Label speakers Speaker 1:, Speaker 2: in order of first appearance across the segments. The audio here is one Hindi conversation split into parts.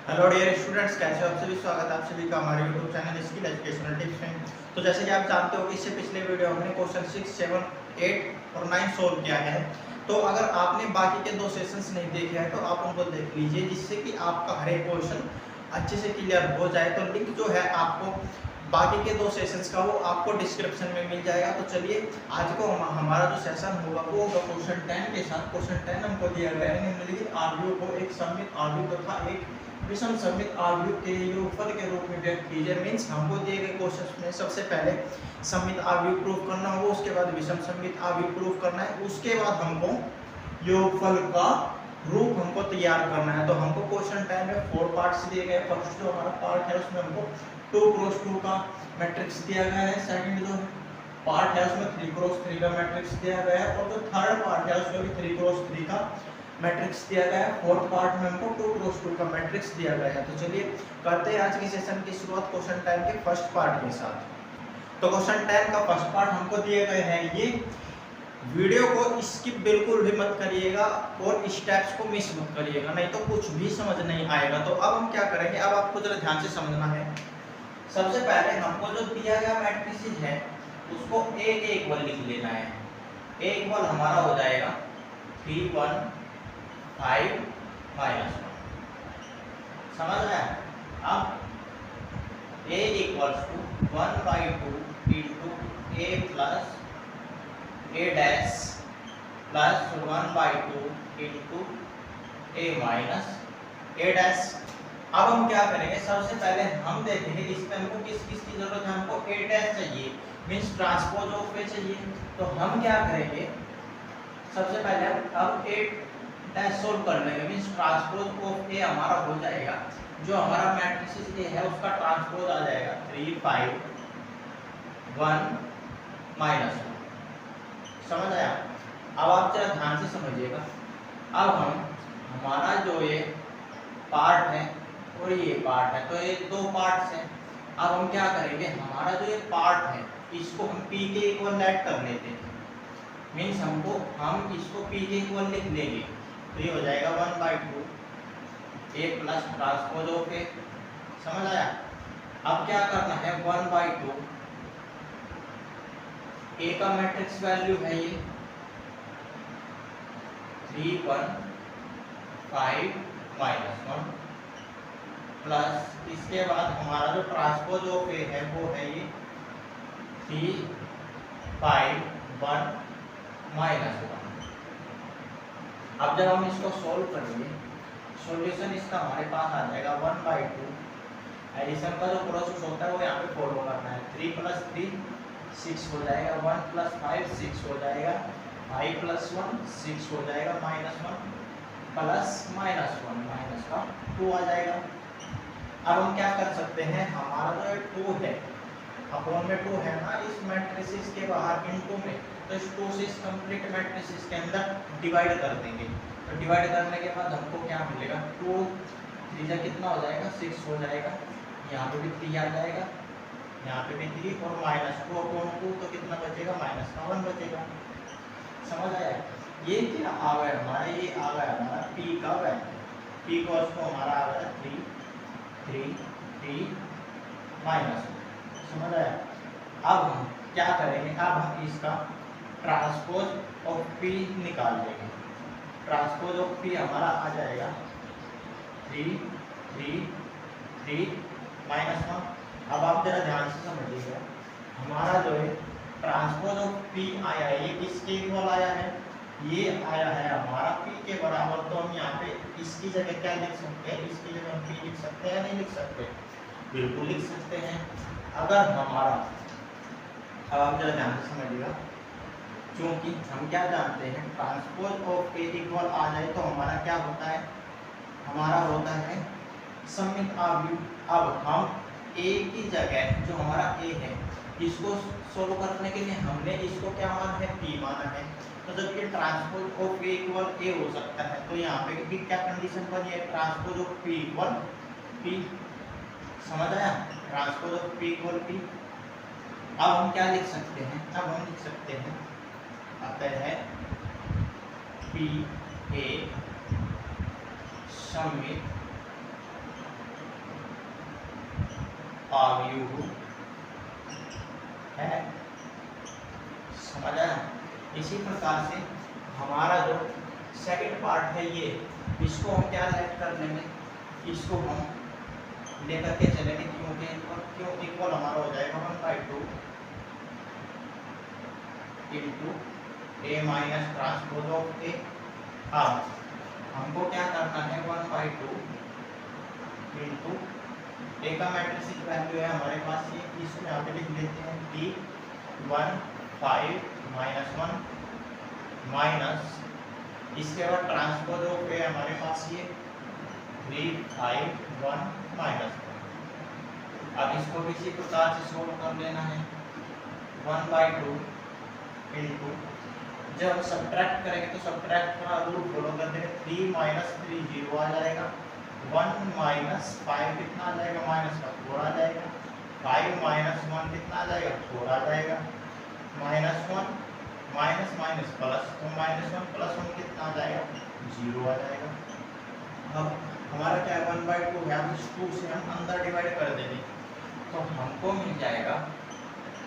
Speaker 1: हेलो डियर स्टूडेंट्स, कैसे हो आप सभी। स्वागत है आप सभी का हमारे YouTube channel skill educational tips में। तो जैसे कि आप जानते हो कि इससे पिछले वीडियो हमने क्वेश्चन 6, 7, 8 और 9 सोल्व किया है। तो अगर आपने बाकी के 2 सेशंस नहीं देखे हैं तो आप उनको देख लीजिए, जिससे कि आपका हर एक क्वेश्चन अच्छे से क्लियर हो जाए। तो लिंक जो है आपको बाकी के 2 सेशंस का वो आपको डिस्क्रिप्शन में मिल जाएगा। तो चलिए आज को हमारा जो सेशन होगा वो होगा क्वेश्चन 10 के साथ। क्वेश्चन 10 हमको दिया गया है निम्नलिखित आव्यूह को एक सममित आव्यूह तथा एक विषम सममित आव्यूह के योगफल के रूप में व्यक्त कीजिए। मीन्स हमको दिए गए क्वेश्चन में सबसे पहले सममित आव्यूह प्रूफ करना होगा, उसके बाद विषम सममित आव्यूह प्रूफ करना है, उसके बाद हमको योगफल का रूप हमको तैयार करना है। तो हमको क्वेश्चन 10 में 4 पार्ट्स दिए गए। फर्स्ट जो हमारा पार्ट है उसमें हमको 2x2 का मैट्रिक्स दिया गया है। सेकंड जो पार्ट है उसमें 3x3 का मैट्रिक्स दिया गया है, और जो थर्ड पार्ट है उसमें भी 3x3 का मैट्रिक्स दिया गया है। फोर्थ पार्ट में हमको 2x2 का मैट्रिक्स दिया गया है। तो चलिए करते हैं आज के सेशन की शुरुआत क्वेश्चन 10 के फर्स्ट पार्ट के साथ। तो क्वेश्चन 10 का फर्स्ट पार्ट हमको दिए गए हैं ये। वीडियो को स्किप बिल्कुल भी मत करिएगा और स्टेप्स को मिस मत करिएगा, नहीं तो कुछ भी समझ नहीं आएगा। तो अब हम क्या करेंगे, अब आपको जरा ध्यान से समझना है। सबसे पहले हमको जो दिया गया मैट्रिक्स है उसको एक इक्वल लिख लेना है। एक इक्वल हमारा हो जाएगा 3, 1, 5, -1। समझ आया। अब a equals to 1/2 into a plus a dash plus 1/2 into a minus a dash. अब हम क्या करेंगे, सबसे पहले हम देखेंगे इसमें हमको किस किस की जरूरत है। हमको a डैश चाहिए, मीन्स ट्रांसपोज ऑफ a चाहिए। तो हम क्या करेंगे, सबसे पहले अब a डैश सोल्व कर लेंगे, मीन्स ट्रांसपोज ऑफ a हमारा हो जाएगा। जो हमारा मैट्रिक्स a है उसका ट्रांसपोज आ जाएगा 3, 5, 1, -1। समझ आया। अब आप जरा ध्यान से समझिएगा। अब हम हमारा जो ये पार्ट है और ये पार्ट है, तो ये 2 पार्ट्स हैं। अब हम क्या करेंगे, हमारा जो ये पार्ट है इसको हम p के इक्वल लेट कर लेते हैं। मीन्स हम इसको p के इक्वल लिख लेंगे। तो ये हो जाएगा 1/2 a plus transpose of a। समझ आया। अब क्या करना है, 1/2 a का मैट्रिक्स वैल्यू है ये 3, 1, 5, -1 प्लस इसके बाद हमारा जो ट्रांसपोज ऑफ a है वो है ये 3, 5, 1, -1। अब जब हम इसको सोल्व करेंगे, सॉल्यूशन इसका हमारे पास आ जाएगा 1/2। एडिशन का जो प्रोसेस होता है वो यहाँ पे फॉलो करना है। 3 + 3 6 हो जाएगा, 1 + 5 6 हो जाएगा, 5 + 1 6 हो जाएगा, -1 प्लस -1 माइनस का 2 आ जाएगा। अब हम क्या कर सकते हैं, हमारा जो 2 है अपॉन में 2 है ना, इस मैट्रिक्स के बाहर इनटू में, तो इस 2 से इस कंप्लीट मैट्रिक्स के अंदर डिवाइड कर देंगे। तो डिवाइड करने के बाद हमको क्या मिलेगा, 2 3 कितना हो जाएगा, 6 हो जाएगा। यहाँ पे भी 3 आ जाएगा, यहाँ पे भी 3 और -2 अपॉन 2 तो कितना बचेगा, -1 बचेगा। समझ आया। ये क्या आ गया हमारा, ये आ गया हमारा p का वैल्यू। p को उसको हमारा आ गया 3, 3, 3 -1। समझ आया। अब हम क्या करेंगे, अब हम इसका ट्रांसपोज ऑफ p निकाल लेंगे। ट्रांसपोज ऑफ p हमारा आ जाएगा 3, 3, 3 -1। अब आप जरा ध्यान से समझिएगा, हमारा जो है ट्रांसपोज ऑफ p आया है, ये किसके इक्वल आया है, ये आया है हमारा p के बराबर। तो हम यहाँ पे इसकी जगह क्या लिख सकते हैं, इसकी जगह हम p लिख सकते हैं या नहीं लिख सकते, बिल्कुल लिख सकते हैं। अगर हमारा, अब आप जरा ध्यान से समझिएगा, क्योंकि हम क्या जानते हैं, ट्रांसपोज ऑफ a इक्वल आ जाए तो हमारा क्या होता है, हमारा होता है सममित आव्यूह। अब हम a की जगह जो हमारा a है इसको सोल्व करने के लिए हमने इसको क्या माना है, p माना है। तो जब ये transpose of a equal a हो सकता है, तो यहाँ पे भी क्या कंडीशन बनी है, transpose of p equal p। समझ आया, transpose of p equal p। अब हम क्या लिख सकते हैं, अब हम लिख सकते हैं अतः है p एक सममित आव्यूह है। समझ आया? इसी प्रकार से हमारा जो सेकंड पार्ट है ये, इसको हम क्या लेट कर लेंगे, इसको हम लेकर के चलेंगे क्यों इक्वल हमारा हो जाएगा 1/2 into A minus transpose of A. अब हमको क्या करना है 1/2 इंटू ए का मैट्रिक्स वैल्यू है हमारे पास ये, इसको यहाँ पे लिख लेते हैं डी 1 5 -1 माइनस इसके बाद ट्रांसपोज ऑफ ए हमारे पास ये 3 5 1 -1। अब इसको भी इसी प्रकार से सोल्व कर लेना है 1/2 इंटू, जब हम सब्ट्रैक्ट करेंगे तो सब्ट्रैक्ट का रूल फॉलो कर देंगे, 3 - 3 0 आ जाएगा, 1 माइनस 5 कितना आ जाएगा, माइनस का 4 आ जाएगा, 5 - 1 कितना आ जाएगा, 4 आ जाएगा, -1 माइनस माइनस प्लस, तो -1 + 1 कितना आ जाएगा, 0 आ जाएगा। अब हमारा क्या है 1/2 है, अब इस 2 से हम अंदर डिवाइड कर देंगे तो हमको मिल जाएगा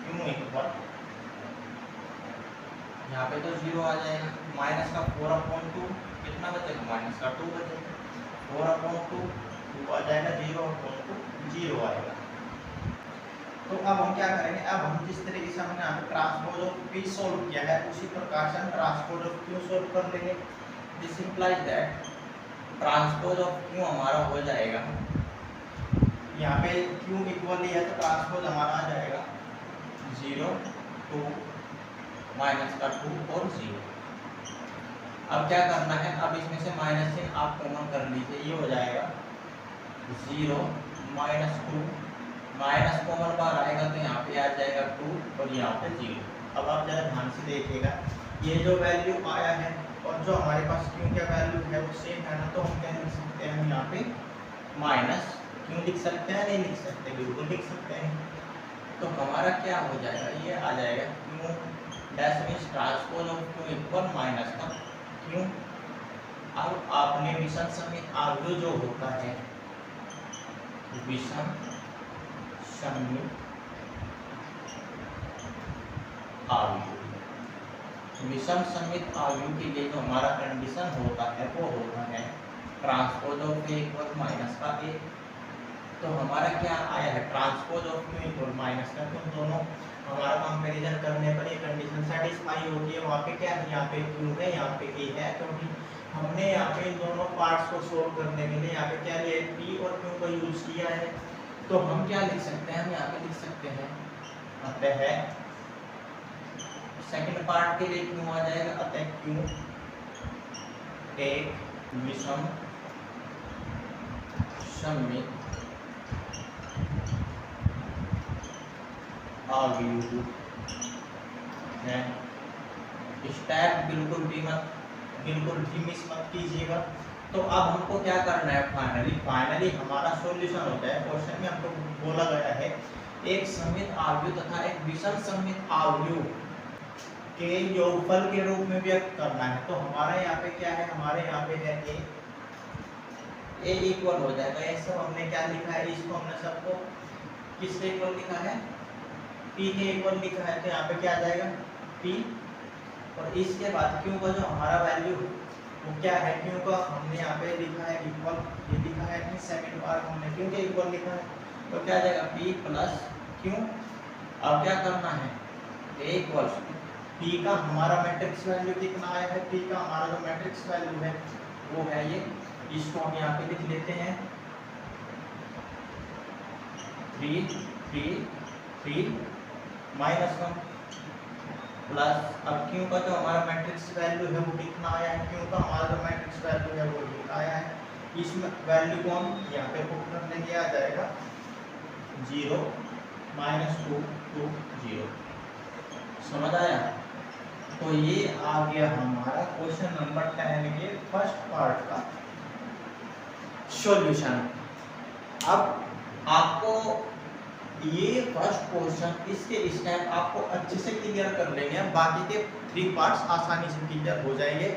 Speaker 1: क्यों इक्वल, यहाँ पे तो 0 आ जाएगा, माइनस का 4/2 कितना बचेगा, माइनस का 2 बचेगा, 4/2 2 आ जाएगा, 0/2 0 आएगा। तो अब हम क्या करेंगे, अब हम जिस तरीके से हमने यहाँ पे ट्रांसपोज ऑफ पी सोल्व किया है उसी प्रकार से हम ट्रांसपोज ऑफ क्यू सोल्व कर लेंगे। This implies that transpose of Q हमारा हो जाएगा, यहाँ पे क्यू इक्वली है तो ट्रांसपोज हमारा आ जाएगा 0 2 माइनस का 2 और 0। अब क्या करना है, अब इसमें से माइनस से आप कॉमन कर लीजिए, ये हो जाएगा 0 -2 माइनस कॉमन बाहर आएगा तो यहाँ पे आ जाएगा 2 और यहाँ पे 0। अब आप जरा ध्यान से देखिएगा, ये जो वैल्यू आया है और जो हमारे पास क्यू का वैल्यू है वो सेम है ना, तो हम क्या लिख सकते हैं, हम यहाँ पे माइनस क्यों लिख सकते हैं, नहीं लिख सकते, बिल्कुल लिख सकते हैं। तो हमारा क्या हो जाएगा, ये आ जाएगा Q dash means transpose of Q equal minus का क्यू। अब आपने विषम समित आव्यूह जो होता है, विषम समित आव्यूह, विषम समित आव्यूह के लिए जो हमारा कंडीशन होता है वो होता है transpose of A equal minus का ए। तो हमारा क्या आया है, transpose of Q equal minus का, तो दोनों हमारा कंपैरिजन करने पर ये कंडीशन सेटिस्फाई होती है। वहाँ पे क्या है, यहाँ पे क्यू है, यहाँ पे ए है, क्योंकि हमने यहाँ पे इन दोनों पार्ट्स को सोल्व करने के लिए यहाँ पे क्या लिया, पी और क्यू का यूज किया है। तो हम क्या लिख सकते हैं, हम यहाँ पे लिख सकते हैं अतः सेकंड पार्ट के लिए क्यू आ जाएगा, अतः क्यू एक विषम समित आव्यूह है। स्टेप बिल्कुल भी मिस मत कीजिएगा। तो अब हमको क्या करना है, फाइनली हमारा सॉल्यूशन होता है। क्वेश्चन में हमको बोला गया है एक समित आव्यूह तथा एक विषम समित आव्यूह के योगफल के रूप में व्यक्त करना है। तो हमारा यहाँ पे क्या है, हमारे यहाँ पे है ए इक्वल हो जाएगा, ये सब हमने क्या लिखा है, इसको हमने सबको किसके इक्वल लिखा है, पी के इक्वल लिखा है। तो यहाँ पे क्या आ जाएगा पी, और इसके बाद क्यू का जो हमारा वैल्यू वो क्या है, क्यू का हमने यहाँ पे लिखा है इक्वल, ये लिखा है कि सेकंड पार्ट हमने क्यू के इक्वल लिखा है, तो क्या आ जाएगा पी प्लस क्यू। अब क्या करना है, ए इक्वल्स पी का हमारा मैट्रिक्स वैल्यू कितना आया है, पी का हमारा जो मैट्रिक्स वैल्यू है वो है ये, इसको हम यहाँ पे लिख लेते हैं 3 3 3 -1 प्लस, अब क्यू का जो हमारा मैट्रिक्स वैल्यू है वो कितना आया है, क्यू का हमारा जो मैट्रिक्स वैल्यू है वो ये आया है, इस वैल्यू को हम यहाँ पे पुट कर देंगे, आ जाएगा 0 -2 2 0। समझ आया? तो ये आ गया हमारा क्वेश्चन नंबर 10 के फर्स्ट पार्ट का सॉल्यूशन। अब आपको ये फर्स्ट क्वेश्चन इसके स्टेप आपको अच्छे से क्लियर कर लेंगे, बाकी के 3 पार्ट्स आसानी से क्लियर हो जाएंगे।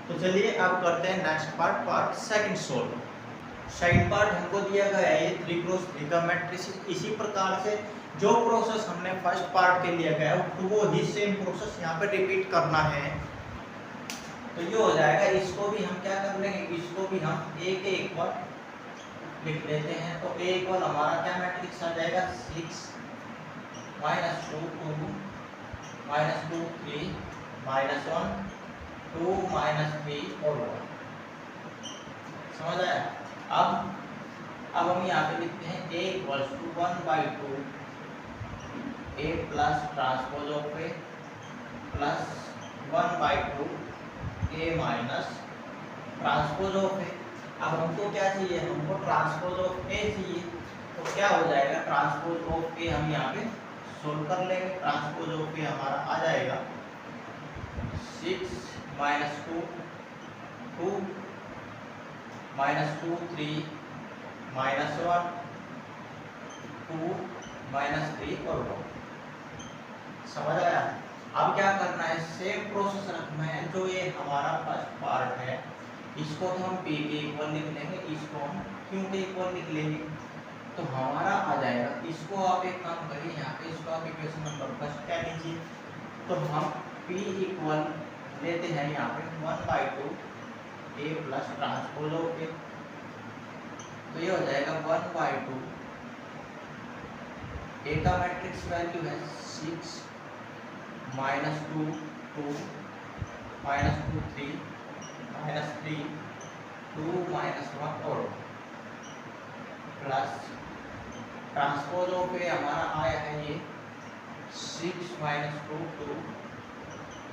Speaker 1: तो चलिए अब करते हैं next part, part second solve. Side part हमको दिया गया है ये 3x3 का मैट्रिक्स। इसी प्रकार से जो प्रोसेस हमने फर्स्ट पार्ट के लिए गया है वो ही सेम प्रोसेस यहाँ पे रिपीट करना है। तो ये हो जाएगा, इसको भी हम क्या कर लेंगे, इसको भी हम a के इक्वल लिख लेते हैं। तो a इक्वल हमारा क्या मैट्रिक्स आ जाएगा, 6 -2 2 -2 3 -1 2 -3 और 1। समझ आया? अब हम यहाँ पे लिखते हैं a equals to 1/2 a plus transpose of a plus 1/2 a minus transpose of a। अब हमको क्या चाहिए, हमको ट्रांसपोज ऑफ a चाहिए। तो क्या हो जाएगा, ट्रांसपोज ऑफ a हम यहाँ पे सोल्व कर लेंगे। ट्रांसपोज ऑफ a हमारा आ जाएगा 6 -2 2 -2 3 -1 2 -3 और 1। समझ आया? अब क्या करना है, सेम प्रोसेस रखना है। जो ये हमारा फर्स्ट पार्ट है इसको तो हम p के इक्वल लिख लेंगे, इसको हम q के इक्वल लिख लेंगे। तो हमारा आ जाएगा, इसको आप एक काम करिए, यहाँ पे इसको आप इक्वेशन नंबर फर्स्ट क्या लीजिए। तो हम p इक्वल लेते हैं यहाँ पे 1/2 a plus transpose of a। तो ये हो जाएगा 1/2 a का मैट्रिक्स वैल्यू है 6 -2 2 -2 3 -3 2 -1 और प्लस ट्रांसपोज ऑफ ए हमारा आया है ये 6 -2 2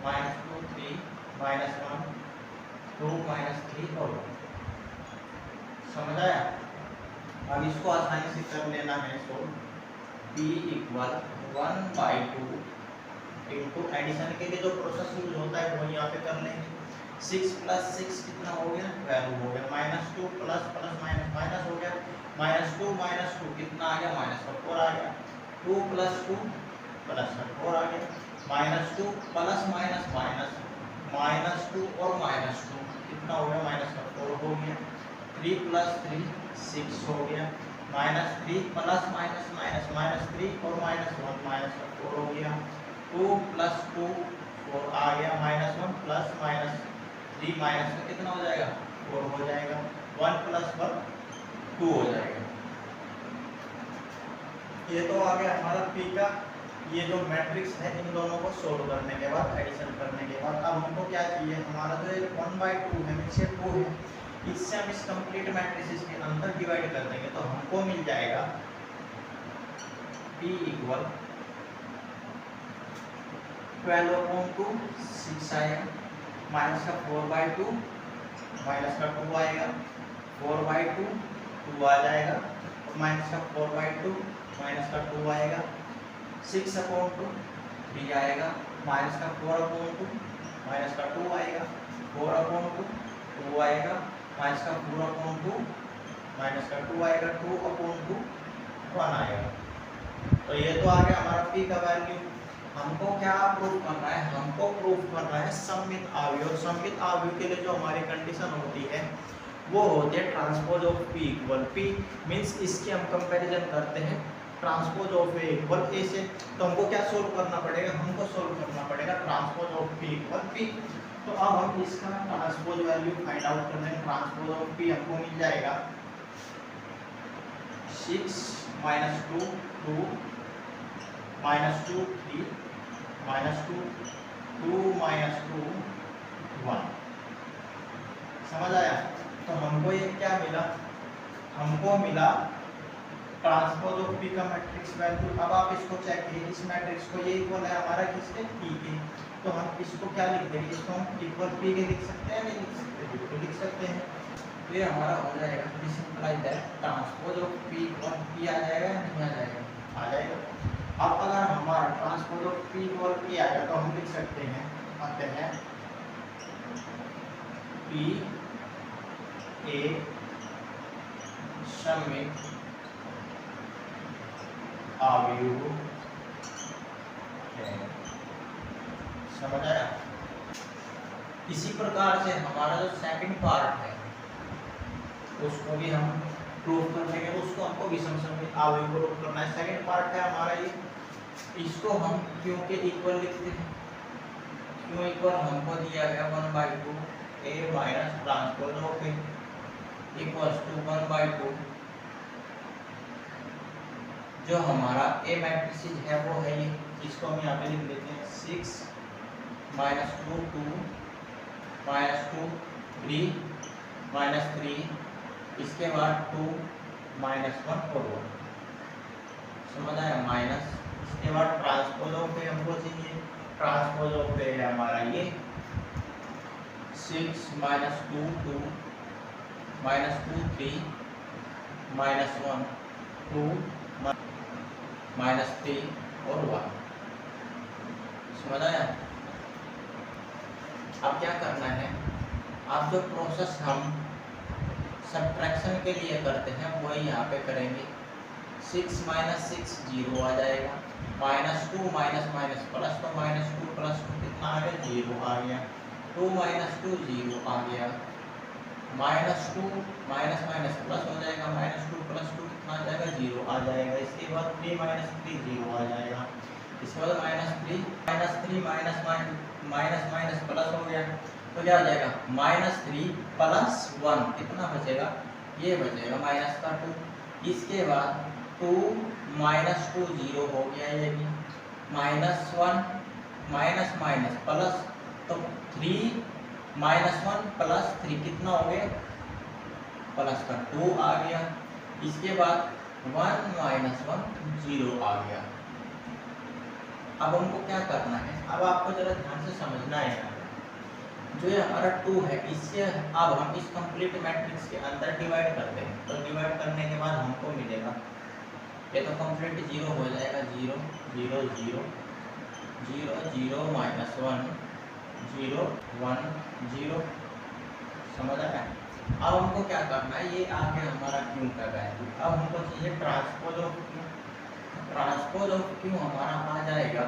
Speaker 1: -2 3 -1 2 -3 और 1। समझ आया? अब इसको आसानी से कर लेना है। सो p इक्वल 1/2 इनटू एडिशन के लिए जो प्रोसेस यूज होता है वो यहाँ पे कर लेंगे। 6 + 6 कितना हो गया, 12 हो गया। -2 प्लस प्लस माइनस माइनस हो गया। -2 -2 कितना आ गया, -4 आ गया। 2 + 2 +4 आ गया। -2 प्लस माइनस माइनस -2 और -2 कितना हो गया, -4 हो गया। 3 + 3 6 हो गया। -3 प्लस माइनस माइनस -3 और -1 -4 हो गया। 2 + 2 4 आ गया। -1 प्लस माइनस 3 माइनस का कितना हो जाएगा, 4 हो जाएगा। 1 + 1 2 हो जाएगा। ये तो आ गया हमारा p का ये जो मैट्रिक्स है। इन दोनों को सोल्व करने के बाद, एडिशन करने के बाद अब हमको क्या चाहिए, हमारा जो 1/2 है नीचे 2 है, इससे हम इस कंप्लीट मैट्रिक्स के अंदर डिवाइड कर देंगे। तो हमको मिल जाएगा p इक्वल 12/2 6 आएगा, माइनस का 4/2 माइनस का 2 आएगा, 4/2 2 आ जाएगा, और माइनस का 4/2 माइनस का 2 आएगा, 6/2 3 आएगा, माइनस का 4/2 माइनस का 2 आएगा, 4/2 2 आएगा, माइनस का 4/2 माइनस का 2 आएगा, 2/2 1 आएगा। तो ये तो आ गया हमारा p का वैल्यू। हमको क्या प्रूफ करना है, हमको प्रूफ करना है सममित अवयव। सममित अवयव के लिए जो हमारी कंडीशन होती है वो होती है transpose of p equal p means इसकी हम कंपैरिजन करते हैं transpose of a equal a से। तो हमको क्या सोल्व करना पड़ेगा, हमको सोल्व करना पड़ेगा transpose of p equal p। तो अब हम इसका ट्रांसपोज वैल्यू फाइंड आउट कर लेंगे। ट्रांसपोज ऑफ p हमको मिल जाएगा 6 -2 2 -2 3 -2 2 -2 1। समझ आया? तो हमको ये क्या मिला, हमको मिला ट्रांसपोज ऑफ p का मैट्रिक्स वैल्यू। अब आप इसको चेक कीजिए, इस मैट्रिक्स को ये इक्वल है हमारा किसके, p के। तो हम इसको क्या लिख देंगे, इसको हम इक्वल p के लिख सकते हैं, नहीं लिख सकते, बिल्कुल लिख सकते हैं। तो ये हमारा हो जाएगा, this implies that transpose of p equal p आ जाएगा या नहीं आ जाएगा, आ जाएगा। अब अगर हमारा transpose of p equal p आएगा तो हम लिख सकते हैं, आते हैं p a सममित अवयव है। समझ आया? इसी प्रकार से हमारा जो सेकंड पार्ट है उसको भी हम प्रूव कर लेंगे। उसको हमको विषम सममित आव्यूह को प्रूव करना है। सेकंड पार्ट है हमारा ये, इसको हम क्यों के इक्वल लिखते हैं। क्यों इक्वल हमको दिया गया 1/2 a minus transpose of a equals to 1/2 जो हमारा ए मैट्रिक्स है वो है ये, इसको हम यहाँ पे लिख देते हैं 6 -2 2 -2 3 -3 इसके बाद 2 -1 और 1 समझ आया माइनस। इसके बाद ट्रांसपोज ऑफ ए हमको चाहिए, ट्रांसपोज ऑफ ए है हमारा ये 6 -2 2 -2 3 -1 2 -3 और 1 समझ आया। अब क्या करना है, आप जो प्रोसेस हम सब्ट्रैक्शन के लिए करते हैं वही यहाँ पे करेंगे। 6 - 6 0 आ जाएगा, -2 माइनस माइनस प्लस, तो -2 + 2 कितना आ गया 0 आ गया, 2 - 2 0 आ गया, -2 माइनस माइनस प्लस हो जाएगा, -2 + 2 कितना आ जाएगा 0 आ जाएगा। इसके बाद 3 - 3 0 आ जाएगा, इसके बाद -3 माइनस माइनस प्लस हो गया, तो क्या आ जाएगा -3 + 1 कितना बचेगा, ये बचेगा -2। इसके बाद 2 - 2 0 हो गया, ये भी -1 माइनस माइनस प्लस, तो 3 -1 + 3 कितना हो गया +2 आ गया। इसके बाद 1 - 1 0 आ गया। अब हमको क्या करना है, अब आपको जरा ध्यान से समझना है, जो ये हमारा 2 है इससे अब हम इस कंप्लीट मैट्रिक्स के अंदर डिवाइड करते हैं, तो डिवाइड करने के बाद हमको मिलेगा, ये तो कंप्लीट 0 हो जाएगा, 0 0 0 0 0 -1 0 1 0 समझ आया। अब हमको क्या करना है, ये आ गया हमारा क्यू का वैल्यू। अब हमको चाहिए transpose of Q, transpose of Q हमारा आ जाएगा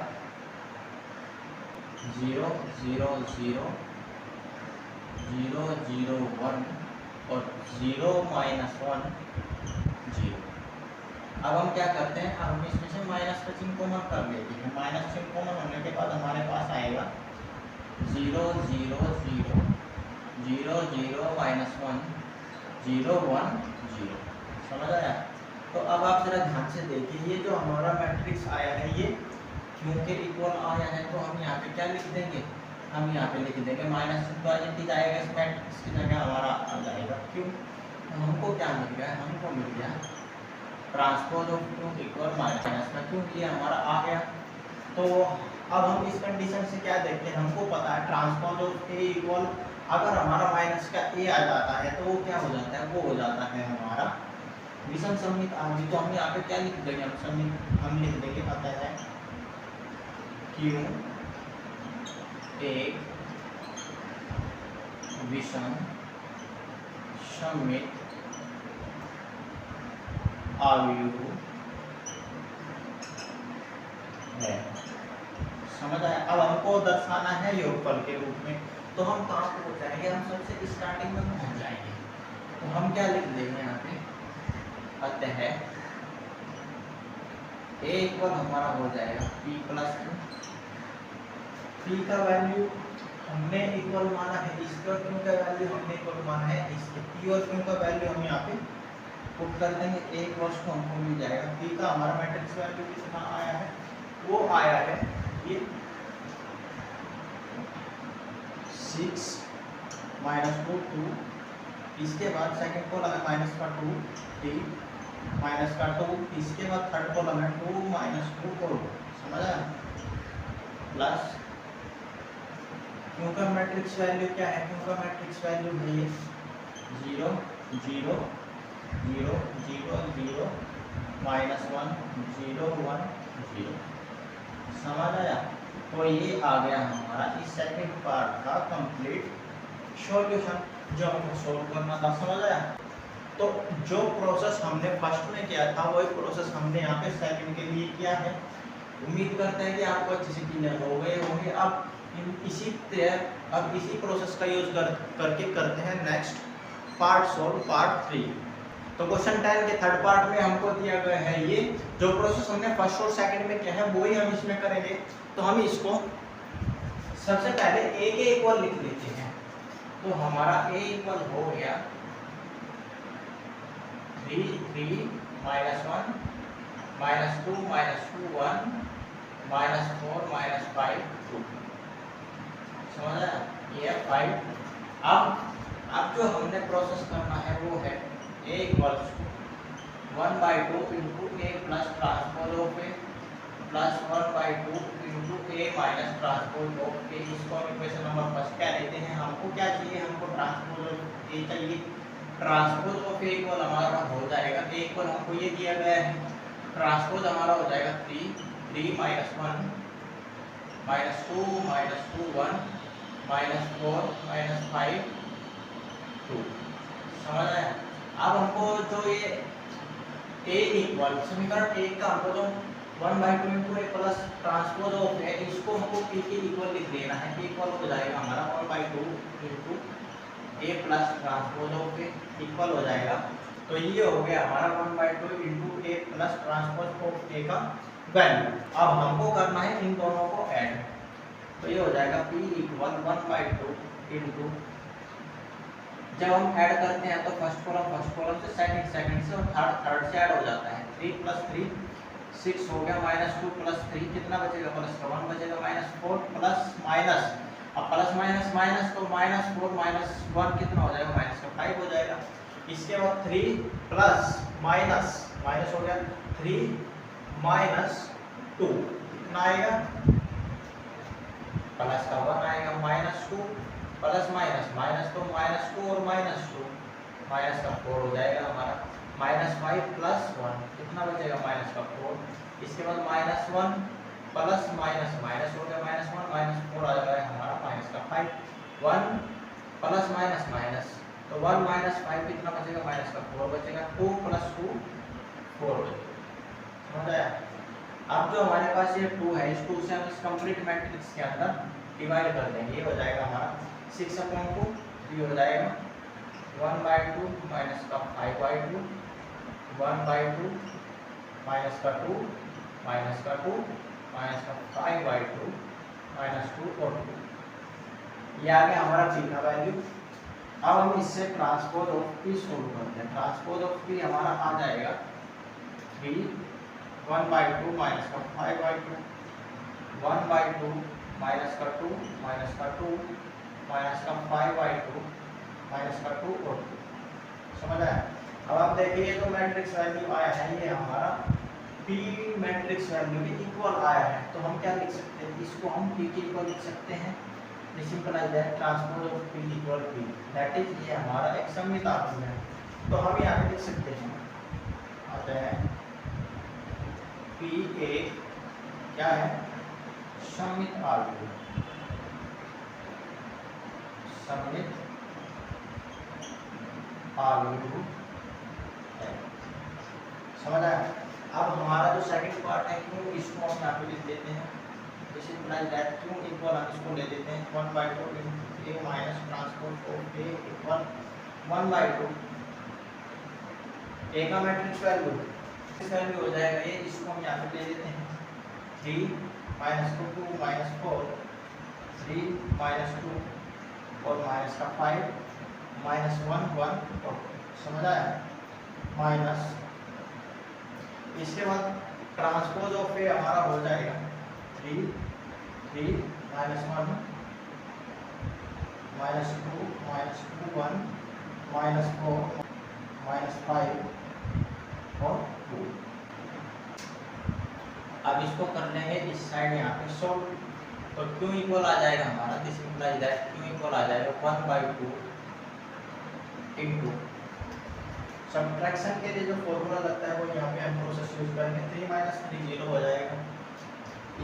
Speaker 1: 0 0 0 0 0 1 और 0 - 1 0। अब हम क्या करते हैं, अब हम इसमें से माइनस का चिन्ह कॉमन कर लेते हैं। माइनस चिन्ह कॉमन होने के बाद हमारे पास आएगा 0 0 0 0 0 -1 0 1 0 समझ आया। तो अब आप जरा ध्यान से देखिए, ये जो हमारा मैट्रिक्स आया है ये क्यों के इक्वल आया है, तो हम यहाँ पे क्या लिख देंगे, हम यहाँ पे लिख देंगे माइनस पॉजिटिव आएगा, इस मैट्रिक्स की जगह हमारा आ जाएगा क्यों। तो हमको क्या मिल गया, हमको मिल गया transpose of Q equal minus का क्यू, ये हमारा आ गया। तो अब हम इस कंडीशन से क्या देखते हैं, हमको पता है ट्रांसपोज ऑफ ए इक्वल, अगर हमारा माइनस का ए आ जाता है तो वो क्या हो जाता है, वो हो जाता है हमारा विषम सममित आव्यूह। तो हम यहाँ पे क्या लिख देंगे, हम लिख देंगे अतः है क्यू एक विषम सममित आव्यूह है। समझ आया। अब हमको दर्शाना है योगफल के रूप में, तो हम कहाँ पे पहुँच जाएंगे, हम सबसे स्टार्टिंग में पहुँच जाएंगे। तो हम क्या लिख देंगे यहाँ पे, अतः ए इक्वल हमारा हो जाएगा p + 2, p का वैल्यू हमने इक्वल माना है, इसका क्यू का वैल्यू हमने इक्वल माना है, इसके p और q का वैल्यू हम यहाँ पे पुट कर देंगे। a इक्वल्स टू हमको मिल जाएगा, p का हमारा मैट्रिक्स वैल्यू कितना आया है, वो आया है ये 6 -2 2, इसके बाद सेकंड कॉलम है -2 3 -2, इसके बाद थर्ड कॉलम है 2 -2 4, समझ आया, प्लस क्यू का मैट्रिक्स वैल्यू क्या है, क्यू का मैट्रिक्स वैल्यू है ये 0 0 0 0 0 -1 0 1 0 समझ आया। तो ये आ गया हमारा इस सेकंड पार्ट का कंप्लीट सॉल्यूशन जो हमको सॉल्व करना था, समझ आया। तो जो प्रोसेस हमने फर्स्ट में किया था वही प्रोसेस हमने यहाँ पे सेकंड के लिए किया है। उम्मीद करते हैं कि आपको अच्छे से क्लियर हो गए होंगे। अब इसी प्रोसेस का यूज करके करते हैं नेक्स्ट पार्ट सोल्व पार्ट 3। तो क्वेश्चन 10 के थर्ड पार्ट में हमको दिया गया है ये जो प्रोसेस हमने फर्स्ट और सेकंड में किया है वही हम इसमें करेंगे। तो हम इसको सबसे पहले a के इक्वल लिख लेते हैं। तो हमारा a इक्वल हो गया 3 3 -1 -2 -2 1 -4 -5 2। समझ आया? ये 5। अब जो हमने प्रोसेस करना है वो है a equals 1/2 into a plus transpose of a plus 1/2 into a minus transpose of a। इसको हम इक्वेशन नंबर फर्स्ट क्या लेते हैं? हमको क्या चाहिए? हमको ट्रांसपोज ऑफ a चाहिए। ट्रांसपोज ऑफ a इक्वल हमारा हो जाएगा a इक्वल हमको ये दिया गया है, ट्रांसपोज हमारा हो जाएगा 3 3 -1 -2 -2 1 -4 -5 2। समझ आया? अब हमको जो ये a इक्वल समीकरण 1 का हमको जो 1/2 into a plus transpose of है इसको हमको p के इक्वल लिख लेना है। p इक्वल हो जाएगा हमारा 1/2 into a plus transpose of a equal हो जाएगा। तो ये हो गया हमारा 1/2 into a plus transpose of a का वैल्यू। अब हमको करना है इन दोनों को ऐड। तो ये हो जाएगा p इक्वल 1/2 इंटू, जब हम ऐड करते हैं तो फर्स्ट कॉलम से सेकंड से और थर्ड से ऐड हो जाता है। 3 + 3 6 हो गया, -2 + 3 कितना बचेगा? +1 बचेगा, -4 प्लस माइनस, अब प्लस माइनस माइनस तो -4 -1 कितना हो जाएगा? -5 हो जाएगा। इसके बाद 3 प्लस माइनस हो गया 3 -2 कितना आएगा? प्लस का 1 आएगा, -2 प्लस माइनस तो -2 और -2 माइनस का 4 हो जाएगा हमारा, -5 प्लस 1 कितना बचेगा? -4। इसके बाद -1 प्लस माइनस हो गया, -1 -4 आ जाएगा हमारा -5। 1 प्लस माइनस तो 1 - 5 कितना बचेगा? -4 बचेगा। 2 + 2 4 बचेगा। समझ आया? अब जो हमारे पास ये 2 है इस 2 से हम इस कंप्लीट मैट्रिक्स के अंदर डिवाइड कर देंगे। ये हो जाएगा हमारा 6/2, ये हो जाएगा 1/2 माइनस का 5/2 1/2 माइनस का 2 माइनस का 2 माइनस का 5/2 -2 और 2। ये आ गया हमारा p का वैल्यू। अब हम इससे ट्रांसपोज ऑफ p सोल्व करते हैं। ट्रांसपोज ऑफ p हमारा आ जाएगा 3 1/2 माइनस का 5/2 1/2 माइनस का 2 माइनस का 2 माइनस का 5/2 माइनस का 2 और 2। समझ आया? अब आप देखिए तो मैट्रिक्स वैल्यू आया है ये हमारा p मैट्रिक्स वैल्यू के इक्वल आया है। तो हम क्या लिख सकते हैं? इसको हम p के इक्वल लिख सकते हैं। सिंपलाइज that transpose of p equal p, that is ये हमारा एक सममित आव्यूह है। तो हम यहाँ पे लिख सकते हैं, आते हैं p एक क्या है? सममित आव्यूह, सममित आव्यूह है। समझ आया? अब हमारा जो सेकंड पार्ट है क्यों इसको हम यहाँ पे लिख देते हैं। दिस इज लाइक दैट, क्यों इक्वल हम इसको ले लेते हैं 1/2 into a minus transpose of a equal 1/2 a का मैट्रिक्स वैल्यू हो जाएगा ये, इसको हम यहाँ पे ले लेते हैं 3 -2 2 -4 3 -2 और माइनस का 5 -1 1 और। समझ आया? माइनस इसके बाद ट्रांसपोज ऑफ ए हमारा हो जाएगा 3 3 -1 -2 -2 1 -4 -5 और 2। अब इसको कर लेंगे इस साइड यहाँ पे सोल्व। तो क्यों इक्वल आ जाएगा हमारा, दिस इंप्लाइज दैट क्यों इक्वल आ जाएगा 1/2 इंटू, सब्ट्रैक्शन के लिए जो फॉर्मूला लगता है वो यहाँ पे हम प्रोसेस यूज करेंगे। 3 - 3 0 हो जाएगा।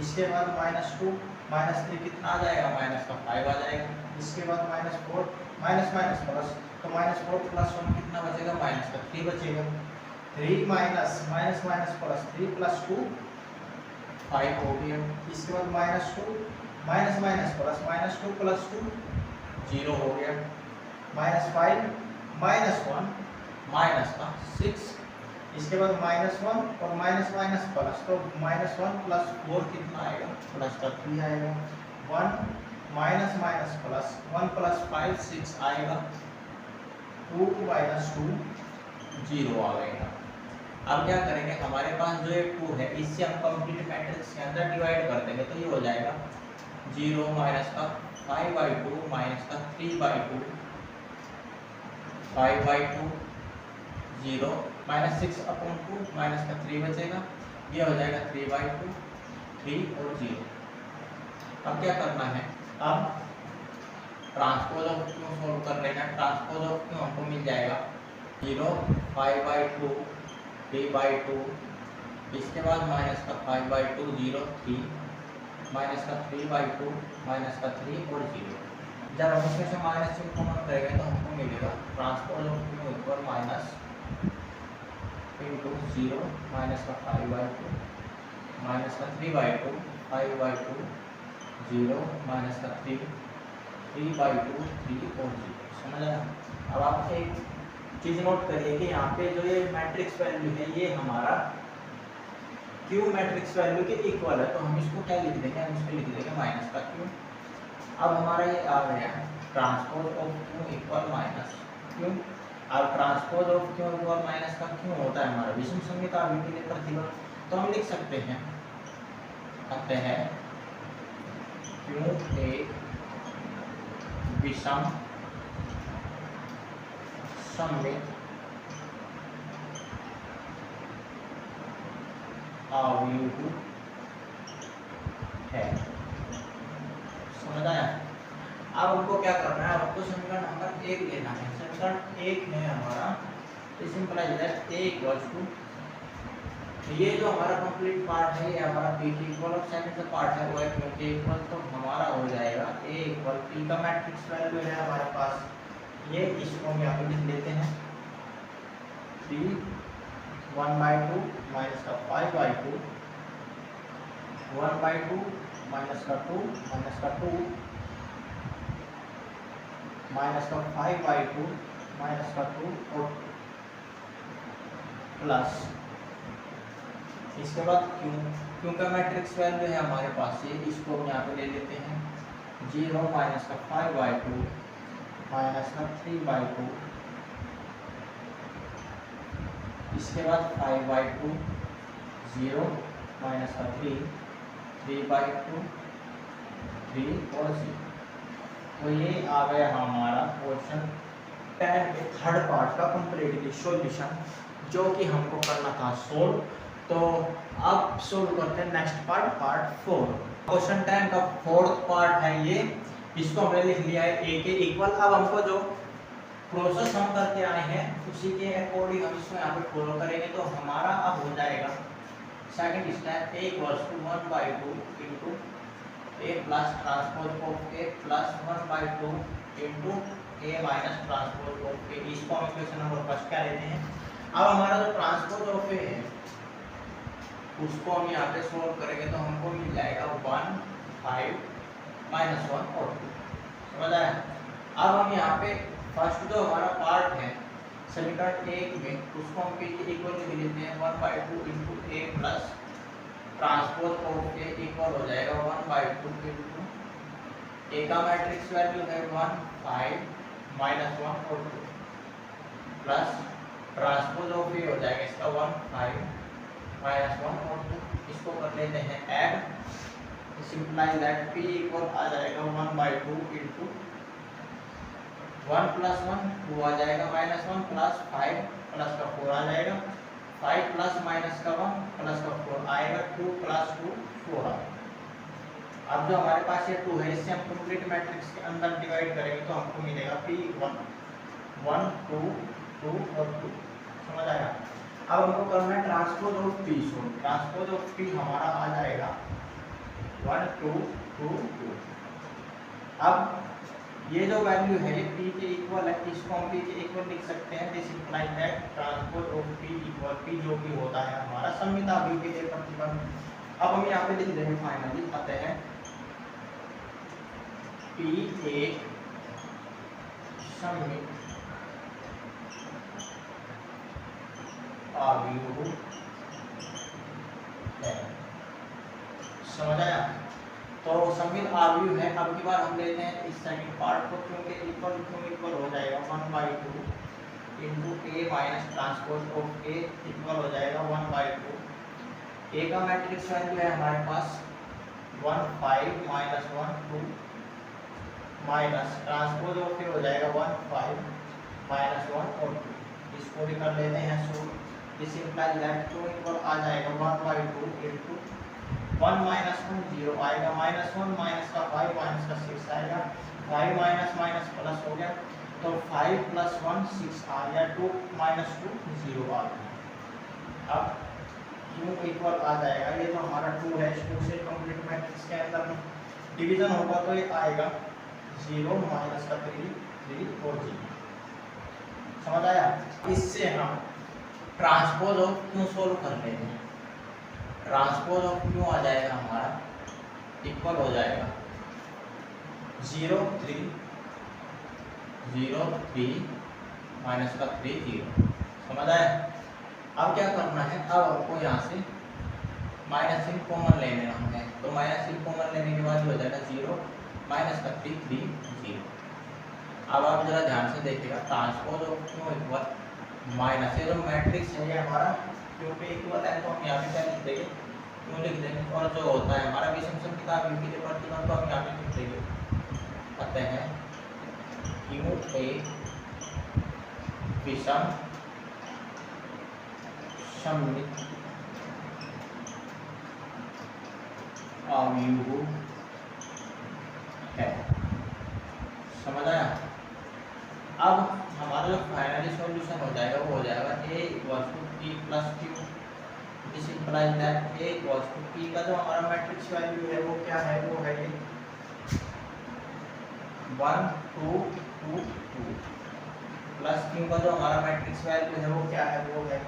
Speaker 1: इसके बाद -2 -3 कितना आ जाएगा? -5 आ जाएगा। इसके बाद -4 माइनस प्लस, तो -4 + 1 कितना बचेगा? -3 बचेगा। 3 माइनस प्लस 3 + 2 5 हो गया। इसके बाद -2 माइनस प्लस -2 + 2 0 हो गया। -5 -1 माइनस का 6, इसके बाद -1 और माइनस माइनस प्लस, तो -1 + 4 कितना आएगा, प्लस का 3 आएगा। 1 माइनस माइनस प्लस, 1 + 5 6 आएगा। 2 - 2 0 आ गएगा। अब क्या करेंगे, हमारे पास जो ये 2 है इससे हम कंप्लीट मैट्रिक्स के अंदर डिवाइड कर देंगे, तो ये हो जाएगा 0 माइनस का 5/2 माइनस का 3/2 5/2 0 माइनस 6/2 माइनस का 3 बचेगा, ये हो जाएगा 3/2 3 और 0। अब क्या करना है, अब ट्रांसपोज ऑफ क्यू सोल्व कर लेना। ट्रांसपोज ऑफ क्यू हमको मिल जाएगा 0 5/2 3/2, इसके बाद माइनस का 5/2 0 3 माइनस का 3/2 माइनस का 3 और 0। जब हम इसमें से माइनस चिन्ह कॉमन करेंगे तो हमको मिलेगा transpose of Q equal minus into 0 minus का 5/2 माइनस का 3/2 5/2 0 माइनस का 3 3/2 3 और 0। समझ आया। अब आप एक चीज़ नोट करिए कि यहाँ पे जो ये मैट्रिक्स वैल्यू है ये हमारा क्यू मैट्रिक्स वैल्यू के इक्वल है, तो हम इसको क्या लिख देंगे, हम इसको लिख देंगे माइनस का क्यू। अब हमारा ये आ गया transpose of Q equal minus Q. अब transpose of Q equal minus का क्यू होता है हमारा विषम संगत अभिक्रिया प्रतिबल, तो हम लिख सकते हैं कहते हैं क्यू एक विषम सममित अवयव है। समझ आया। अब हमको क्या करना है, हमको समीकरण नंबर 1 लेना है। समीकरण 1 में हमारा simplify that a equals to, ये जो हमारा कंप्लीट पार्ट है ये हमारा p के इक्वल और सेकंड का पार्ट है वो है q के इक्वल, तो हमारा हो जाएगा a इक्वल p का मैट्रिक्स वैल्यू है हमारे पास ये, इसको हम यहाँ पे लिख लेते हैं p 1/2 माइनस का 5/2 1/2 माइनस का 2 माइनस का 2 माइनस का 5/2 माइनस का 2 और प्लस, इसके बाद क्यू का मैट्रिक्स वैल्यू है हमारे पास ये, इसको हम यहाँ पे ले लेते हैं 0 माइनस का 5/2 माइनस का 3/2, इसके बाद 5/2 0 माइनस का 3 3/2 3 और 0। तो ये आ गया हमारा क्वेश्चन 10 के थर्ड पार्ट का कंप्लीटली सॉल्यूशन, जो कि हमको करना था सोल्व। तो अब सोल्व करते हैं नेक्स्ट पार्ट, पार्ट 4। क्वेश्चन 10 का फोर्थ पार्ट है ये, इसको हमने लिख लिया है a के इक्वल। अब हमको जो प्रोसेस हम करके आए हैं उसी के अकॉर्डिंग हम इसको यहाँ पे फॉलो करेंगे, तो हमारा अब हो जाएगा second step a equals to 1/2 into a plus transpose of a plus 1/2 into a minus transpose of a। इसको हम इक्वेशन नंबर फर्स्ट क्या लेते हैं। अब हमारा जो ट्रांसपोज ऑफ a है उसको हम यहाँ पे सोल्व करेंगे तो हमको मिल जाएगा 1 5 -1 और 2। समझ आया। अब हम यहाँ पे फर्स्ट जो हमारा पार्ट है समीकरण 1 में उसको हम p के इक्वल लिख लेते हैं 1/2 into a plus transpose of a equal हो जाएगा 1/2 इंटू a का मैट्रिक्स वैल्यू है 1 5 -1 और 2 प्लस ट्रांसपोज ऑफ a हो जाएगा इसका 1 5 -1 और 2। इसको कर लेते हैं add, simplify that p equal आ जाएगा 1/2 इंटू 1 + 1 2 आ जाएगा -1 प्लस 5 प्लस का 4 आ जाएगा 5 प्लस माइनस का 1 प्लस का 4 आएगा 2 + 2 4 आएगा। अब जो हमारे पास ये 2 है इससे हम कंप्लीट मैट्रिक्स के अंदर डिवाइड करेंगे तो हमको मिलेगा p 1 2 2 और 2। समझ आया। अब हमको करना है transpose of p। So transpose of p हमारा आ जाएगा 1 2 2 2। अब ये जो वैल्यू है ये p के इक्वल है, इसको हम p के इक्वल लिख सकते हैं। This implies that transpose of p equal p जो भी होता है हमारा सममित अभिक्रिया प्रतिबल। अब हम यहाँ पे लिख देंगे फाइनली आते हैं p एक सममित आव्यूह है। समझ आया? तो सममित आव्यूह है। अब की बार हम लेते हैं इस सेकंड पार्ट को, क्योंकि इक्वल हो जाएगा 1/2 into A minus transpose of A equal हो जाएगा 1/2। ए का मैट्रिक्स वैल्यू है हमारे पास 1 5 माइनस 1 2 माइनस ट्रांसपोज ऑफ ए हो जाएगा 1 5 माइनस 1 और 2। इसको भी कर लेते हैं। So this implies that 2 equal आ जाएगा 1/2 इंटू 1 माइनस 1 0 आएगा, माइनस 1 माइनस का 5 माइनस का 6 आएगा, 5 माइनस माइनस प्लस हो गया, तो 5 प्लस 1 6 आ गया, 2 माइनस 2 0 आ गया। अब क्यू इक्वल आ जाएगा, ये जो हमारा 2 है, 2 से कंप्लीट मैट्रिक्स के अंदर डिवीजन होगा तो ये आएगा 0 माइनस का 3 3 और 0। समझ आया? इससे हम ट्रांसपोज ऑफ क्यू सोल्व कर लेते हैं। ट्रांसपोज ऑफ क्यू आ जाएगा हमारा इक्वल हो जाएगा 0 3 0 3 माइनस का 3 0। समझ आया? अब क्या करना है, अब आपको यहाँ से माइनस चिन्ह कॉमन ले लेना है। तो माइनस चिन्ह कॉमन लेने के बाद हो जाएगा 0 माइनस का 3 3 0। अब आप जरा ध्यान से देखिएगा, transpose of Q equal minus, ये जो मैट्रिक्स है ये हमारा क्यू पे इक्वल है, तो हम यहाँ पे क्या लिख देंगे, क्यू लिख देंगे। और जो होता है हमारा विषम संख्या का विपरीत प्रतिबंध, तो हम यहाँ पे लिख देंगे, कहते हैं क्यू ए विषम सममित आव्यूह है। समझ आया? अब हमारा जो फाइनली सॉल्यूशन हो जाएगा वो हो जाएगा a equals to p plus q। This implies that a equals to p का जो हमारा मैट्रिक्स वैल्यू है वो क्या है, वो है ये 1 2 2 2 प्लस q का जो हमारा मैट्रिक्स वैल्यू है वो क्या है, वो है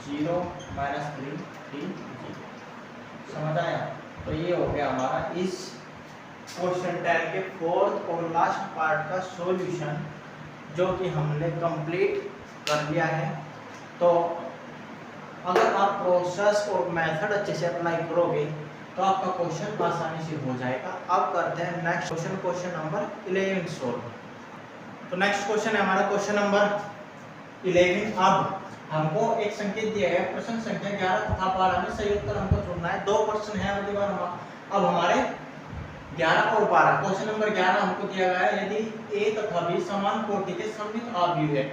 Speaker 1: 0 माइनस 3 3 0। समझ आया? तो ये हो गया हमारा इस क्वेश्चन 10 के फोर्थ और लास्ट पार्ट का सॉल्यूशन, जो कि हमने कंप्लीट कर लिया है। तो अगर आप प्रोसेस और मेथड अच्छे से अप्लाई करोगे तो आपका क्वेश्चन आसानी से हो जाएगा। अब करते हैं next question, question number 11 solve. तो नेक्स्ट क्वेश्चन है हमारा क्वेश्चन नंबर 11। अब हमको एक संकेत दिया है, प्रश्न संख्या 11 तथा 12 में सही उत्तर हमको चुनना है। 2 प्रश्न है अगली बार अब हमारे 11 और 12। क्वेश्चन नंबर 11 हमको दिया गया है, यदि ए तथा बी समान कोटि के सममित आव्यूह है।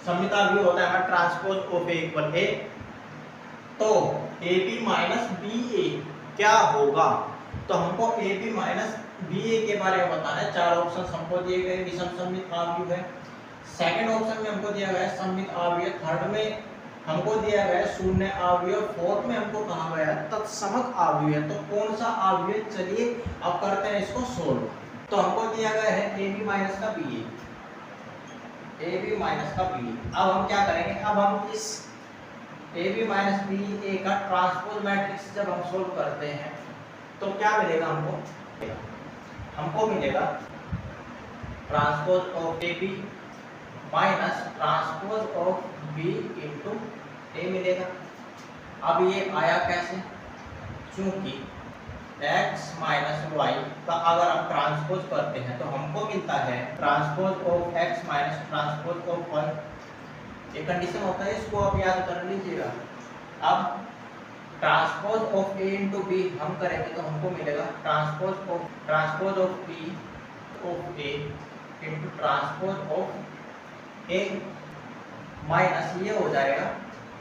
Speaker 1: सममित आव्यूह होता है हमारा ट्रांसपोज ऑफ ए इक्वल ए, तो ए बी माइनस बी ए क्या होगा। तो हमको ए बी माइनस बी ए के बारे में बताना है। 4 ऑप्शन हमको दिए गए, विषम सममित आव्यूह है। सेकंड ऑप्शन में हमको दिया गया है सममित आव्यूह, थर्ड में हमको दिया गया है शून्य आव्यूह, फोर्थ में हमको कहा गया है तत्समक आव्यूह। तो कौन सा आव्यूह, चलिए अब करते हैं इसको सोल्व। तो हमको दिया गया है ए बी माइनस का बी ए बी माइनस का बी। अब हम क्या करेंगे, अब हम इस ए बी माइनस बी ए का ट्रांसपोज मैट्रिक्स जब हम सोल्व करते हैं तो क्या मिलेगा हमको मिलेगा transpose of A B minus transpose of B into A मिलेगा। अब ये आया कैसे, क्योंकि x माइनस वाई का अगर हम ट्रांसपोज करते हैं तो हमको मिलता है transpose of x minus transpose of Y. ये कंडीशन होता है, इसको आप याद कर लीजिएगा। अब transpose of a into B हम करेंगे तो हमको मिलेगा transpose of b of a into transpose of a minus ये हो जाएगा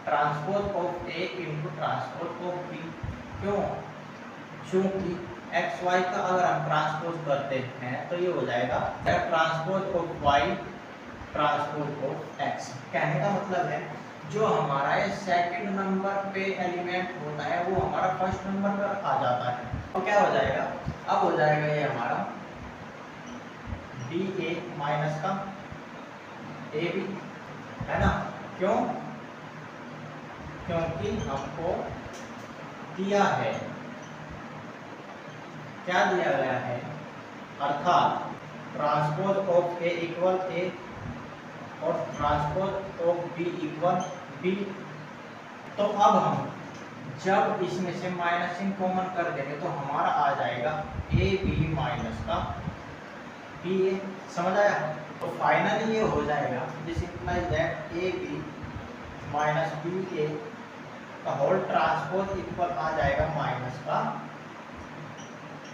Speaker 1: transpose of a into transpose of b। क्यों? क्योंकि एक्स वाई का अगर हम ट्रांसपोज करते हैं तो ये हो जाएगा transpose of Y transpose of X. कहने का मतलब है जो हमारा ये सेकंड नंबर पे एलिमेंट होता है वो हमारा फर्स्ट नंबर पर आ जाता है। तो क्या हो जाएगा, अब हो जाएगा ये हमारा बी ए माइनस का ए बी, है ना। क्यों? क्योंकि हमको दिया है, क्या दिया गया है, अर्थात transpose of A equal A और transpose of B equal B. तो अब हम जब इसमें से माइनस इन कॉमन कर देंगे तो हमारा आ जाएगा ए बी माइनस का बी ए। समझ आया? तो फाइनली ये हो जाएगा this implies that A B minus B A का होल ट्रांसपोज इक्वल आ जाएगा माइनस का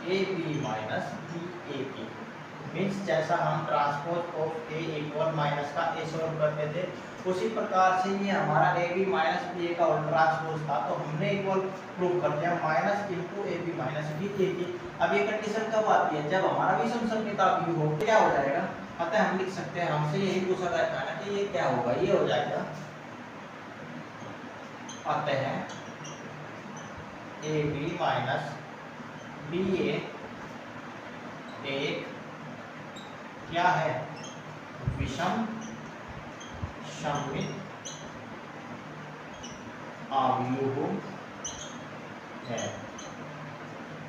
Speaker 1: A B minus B A की। मीन्स जैसा हम transpose of A equal minus का ए सॉल्व करते थे उसी प्रकार से ये हमारा ए बी माइनस बी ए का होल ट्रांसपोज था, तो हमने इक्वल प्रूव कर दिया minus into A B minus B A की। अब ये कंडीशन कब आती है? जब हमारा विषम सममिता भी हो। क्या हो जाएगा? अतः हम लिख सकते हैं, हमसे यही पूछा गया था ना कि ये क्या होगा, ये हो जाएगा अतः ए बी माइनस बी ए एक क्या है? विषम सममित अवयव है।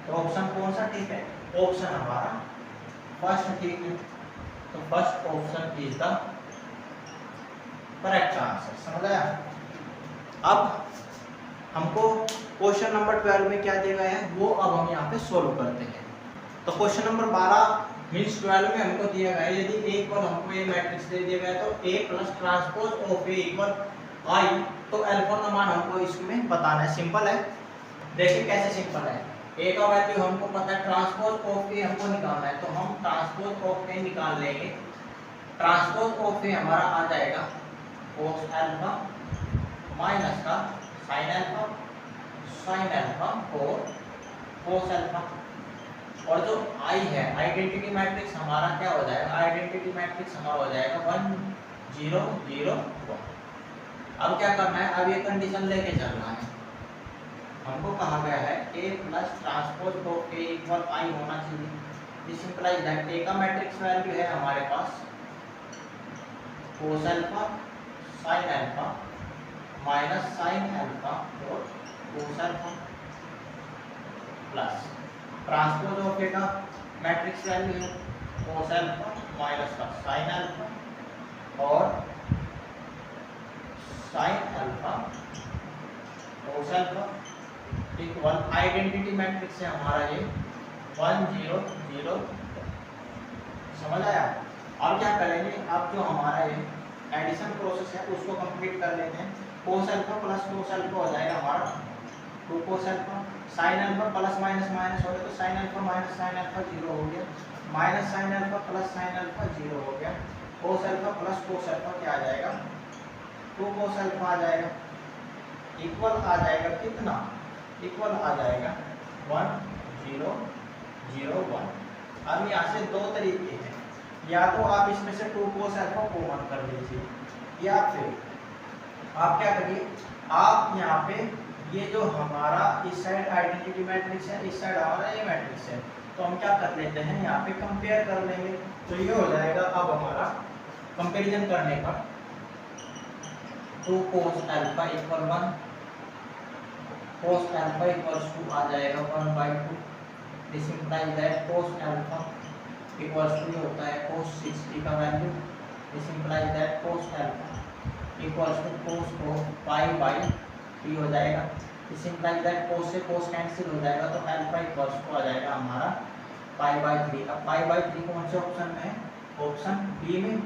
Speaker 1: तो ऑप्शन कौन सा ठीक है? ऑप्शन हमारा फर्स्ट ठीक है। तो first option is the correct answer. समझ आया? अब हमको क्वेश्चन नंबर 12 में क्या दिया गया है वो अब हम यहाँ पे सोल्व करते हैं। तो क्वेश्चन नंबर 12 मीन्स 12 में हमको दिया गया है यदि ए इक्वल हमको ये मैट्रिक्स दे दिया गया तो A plus transpose of A equal I, तो अल्फा का मान हमको इसमें बताना है। सिंपल है, देखिए कैसे सिंपल है। ए का वैल्यू हमको पता है, ट्रांसपोज ऑफ ए हमको निकालना है, तो हम ट्रांसपोज ऑफ ए निकाल लेंगे। ट्रांसपोज ऑफ ए हमारा आ जाएगा cos अल्फा माइनस का sin अल्फा और cos अल्फा। और जो आई है आइडेंटिटी मैट्रिक्स हमारा क्या हो जाएगा? आइडेंटिटी मैट्रिक्स हमारा हो जाएगा 1 0 0 1। अब क्या करना है? अब ये कंडीशन लेके चलना है। हमको कहा गया है a plus transpose of a equal I होना चाहिए। दिस इंप्लाइज दैट a का मैट्रिक्स वैल्यू है हमारे पास cos alpha sin alpha minus sin alpha और cos alpha plus transpose of A का मैट्रिक्स वैल्यू है cos अल्फा माइनस का sin अल्फा और sin alpha cos alpha equal identity matrix है हमारा ये 1 0 0। समझ आया? अब क्या करेंगे? अब जो हमारा ये एडिशन प्रोसेस है उसको कंप्लीट कर लेते हैं। cos alpha plus cos alpha हो जाएगा हमारा 2 cos alpha, sin alpha plus minus minus हो गया तो sin alpha minus sin alpha 0 हो गया, minus sin alpha plus sin alpha 0 हो गया। cos alpha plus cos alpha क्या आ जाएगा? 2 cos अल्फा आ जाएगा इक्वल आ जाएगा कितना? इक्वल आ जाएगा 1 0 0 1। अब यहाँ से दो तरीके हैं, या तो आप इसमें से 2 cos अल्फा कॉमन कर लीजिए या फिर आप क्या करिए, आप यहाँ पे ये जो हमारा इस साइड आइडेंटिटी मैट्रिक्स है, इस साइड हमारा ये मैट्रिक्स है, तो हम क्या कर लेते हैं यहाँ पे कंपेयर कर लेंगे। तो ये हो जाएगा अब हमारा कंपैरिजन करने पर 2 cos alpha equal 1 cos alpha equals to आ जाएगा 1/2। This implies that cos alpha equals to होता है cos 60 का value. This implies that cos alpha equals to cos को पाई/3 हो जाएगा। दिस इंप्लाइज दैट cos से cos कैंसिल हो जाएगा तो अल्फा इक्वल्स टू आ जाएगा हमारा पाई/3। अब पाई/3 कौन से ऑप्शन में है? ऑप्शन बी में,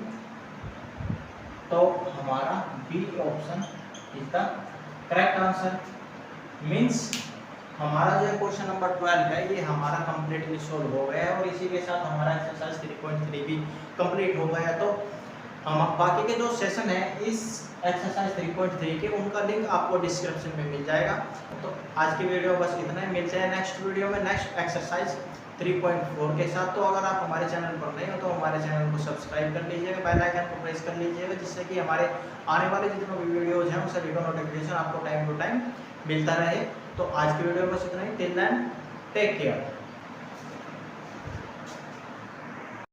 Speaker 1: तो हमारा B option is the correct answer. Means हमारा जो क्वेश्चन नंबर 12 है ये हमारा कंप्लीटली सोल्व हो गया है और इसी के साथ हमारा एक्सरसाइज 3.3 भी कंप्लीट हो गया है। तो हम बाकी के जो सेशन है इस एक्सरसाइज 3.3 के उनका लिंक आपको डिस्क्रिप्शन में मिल जाएगा। तो आज की वीडियो बस इतना ही, मिलते हैं नेक्स्ट वीडियो में नेक्स्ट एक्सरसाइज 3.4 के साथ। तो अगर आप हमारे चैनल पर नए हो तो हमारे चैनल को सब्सक्राइब कर लीजिएगा, बेल आइकन को प्रेस कर लीजिएगा, जिससे कि हमारे आने वाले जितने भी वीडियोज़ हैं उसका वीडियो नोटिफिकेशन आपको टाइम टू टाइम मिलता रहे। तो आज की वीडियो बस इतना ही। Till then take care.